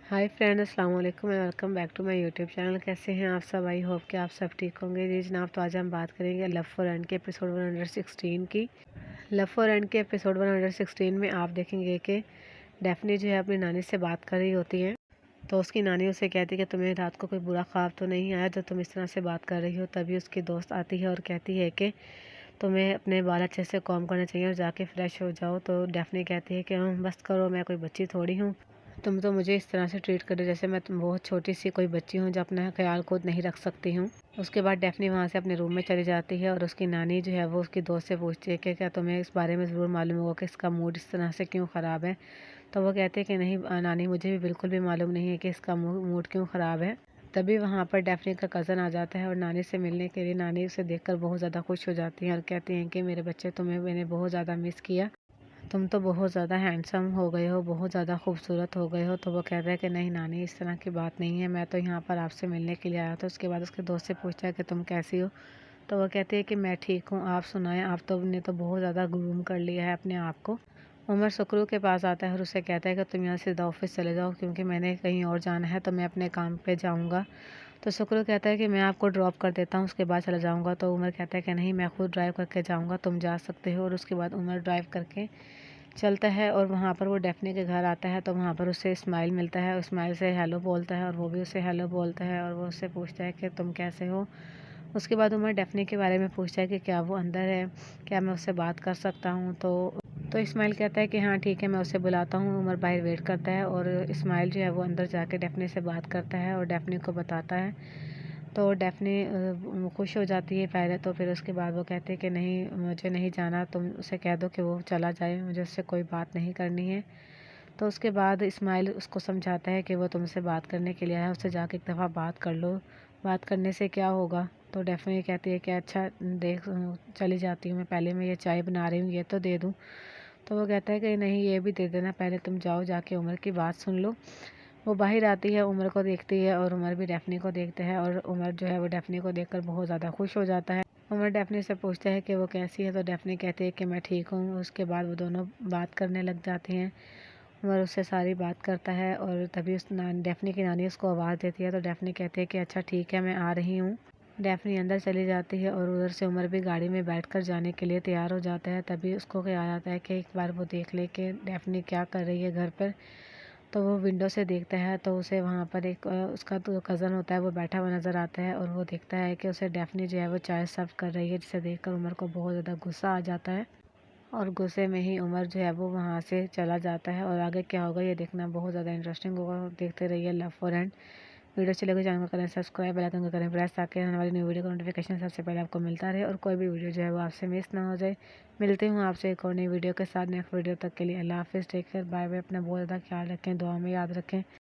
हाय friend, अस्सलाम वालेकुम and welcome back to my YouTube channel. कैसे हैं आप सब? आई होप कि आप सब ठीक होंगे। जी जनाब, तो आज हम बात करेंगे लव फॉर एंड के एपिसोड 116 की। लव फॉर एंड के एपिसोड 116 में आप देखेंगे कि डेफनी जो है अपनी नानी से बात कर रही होती है। तो उसकी नानी उसे कहती है कि तुम्हें रात को कोई बुरा ख्वाब तो नहीं आया जो तुम इस तरह से बात कर रही हो। तभी उसकी दोस्त आती है और कहती है कि तुम्हें अपने बाल अच्छे से कॉम करने चाहिए और जाके फ्रेश हो जाओ। तो डेफनी कहती है कि बस करो, मैं कोई बच्ची थोड़ी हूँ, तुम तो मुझे इस तरह से ट्रीट कर रहे हो जैसे मैं तुम बहुत छोटी सी कोई बच्ची हूँ जो अपना ख्याल खुद नहीं रख सकती हूँ। उसके बाद डेफनी वहाँ से अपने रूम में चली जाती है और उसकी नानी जो है वो उसकी दोस्त से पूछती है कि क्या तुम्हें इस बारे में ज़रूर मालूम होगा कि इसका मूड इस तरह से क्यों ख़राब है। तो वो कहते हैं कि नहीं नानी, मुझे भी बिल्कुल भी मालूम नहीं है कि इसका मूड क्यों ख़राब है। तभी वहाँ पर डेफनी का कज़न आ जाता है और नानी से मिलने के लिए नानी उसे देखकर बहुत ज़्यादा खुश हो जाती हैं और कहती हैं कि मेरे बच्चे, तुम्हें मैंने बहुत ज़्यादा मिस किया, तुम तो बहुत ज़्यादा हैंडसम हो गए हो, बहुत ज़्यादा खूबसूरत हो गए हो। तो वो कहता है कि नहीं नानी, इस तरह की बात नहीं है, मैं तो यहाँ पर आपसे मिलने के लिए आया था। उसके बाद उसके दोस्त से पूछता है कि तुम कैसी हो। तो वो कहती है कि मैं ठीक हूँ, आप सुनाएं, आप तो ने तो बहुत ज़्यादा ग्रूम कर लिया है अपने आप को। उमर सुकरू के पास आता है और उसे कहता है कि तुम यहाँ सीधा ऑफिस चले जाओ क्योंकि मैंने कहीं और जाना है, तो मैं अपने काम पे जाऊँगा। तो सुकरू कहता है कि मैं आपको ड्रॉप कर देता हूँ, उसके बाद चला जाऊँगा। तो उमर कहता है कि नहीं, मैं खुद ड्राइव करके जाऊँगा, तुम जा सकते हो। और उसके बाद उमर ड्राइव करके चलता है और वहाँ पर वो डेफनी के घर आता है। तो वहाँ पर उसे इस्माइल मिलता है, इस्माइल से हेलो बोलता है और वो भी उसे हेलो बोलता है और वो उससे पूछता है कि तुम कैसे हो। उसके बाद उमर डेफनी के बारे में पूछता है कि क्या वो अंदर है, क्या मैं उससे बात कर सकता हूँ। तो इस्माइल कहता है कि हाँ ठीक है, मैं उसे बुलाता हूँ। उमर बाहर वेट करता है और इस्माइल जो है वो अंदर जाके डेफनी से बात करता है और डेफनी को बताता है। तो डेफनी खुश हो जाती है पहले तो, फिर उसके बाद वो कहते हैं कि नहीं मुझे नहीं जाना, तुम उसे कह दो कि वो चला जाए, मुझे उससे कोई बात नहीं करनी है। तो उसके बाद इस्माइल उसको समझाता है कि वो तुमसे बात करने के लिए आया है, उससे जाके एक दफ़ा बात कर लो, बात करने से क्या होगा। तो डेफनी कहती है कि अच्छा देख, चली जाती हूँ मैं, पहले मैं ये चाय बना रही हूँ ये तो दे दूँ। तो वो कहता है कि नहीं ये भी दे देना, पहले तुम जाओ जाके उमर की बात सुन लो। वो बाहर आती है, उमर को देखती है और उमर भी डेफनी को देखते हैं और उमर जो है वो डेफनी को देखकर बहुत ज़्यादा खुश हो जाता है। उमर डेफनी से पूछता है कि वो कैसी है। तो डेफनी कहती है कि मैं ठीक हूँ। उसके बाद वो दोनों बात करने लग जाते हैं। उमर उससे सारी बात करता है और तभी डेफनी की नानी उसको आवाज़ देती है। तो डेफनी कहती है कि अच्छा ठीक है, मैं आ रही हूँ। डेफनी अंदर चली जाती है और उधर से उमर भी गाड़ी में बैठकर जाने के लिए तैयार हो जाता है। तभी उसको क्या आ जाता है कि एक बार वो देख ले कि डेफनी क्या कर रही है घर पर। तो वो विंडो से देखता है तो उसे वहाँ पर एक उसका तो कज़न होता है वो बैठा हुआ नज़र आता है और वो देखता है कि उसे डेफनी जो है वो चाय सर्व कर रही है, जिसे देखकर उमर को बहुत ज़्यादा गुस्सा आ जाता है और गुस्से में ही उमर जो है वो वहाँ से चला जाता है। और आगे क्या होगा ये देखना बहुत ज़्यादा इंटरेस्टिंग होगा, देखते रहिए लव फॉर एंड। वीडियो अच्छी लगे चैनल को करें सब्सक्राइब, बेल आइकन को करें प्रेस, ताकि आने वाली न्यू वीडियो का नोटिफिकेशन सबसे पहले आपको मिलता रहे और कोई भी वीडियो जो है वो आपसे मिस ना हो जाए। मिलती हूँ आपसे एक और नई वीडियो के साथ नेक्स्ट वीडियो तक के लिए। अल्लाह हाफिज़, टेक केयर, बाय बाय। अपना बहुत ज़्यादा ख्याल रखें, दुआ में याद रखें।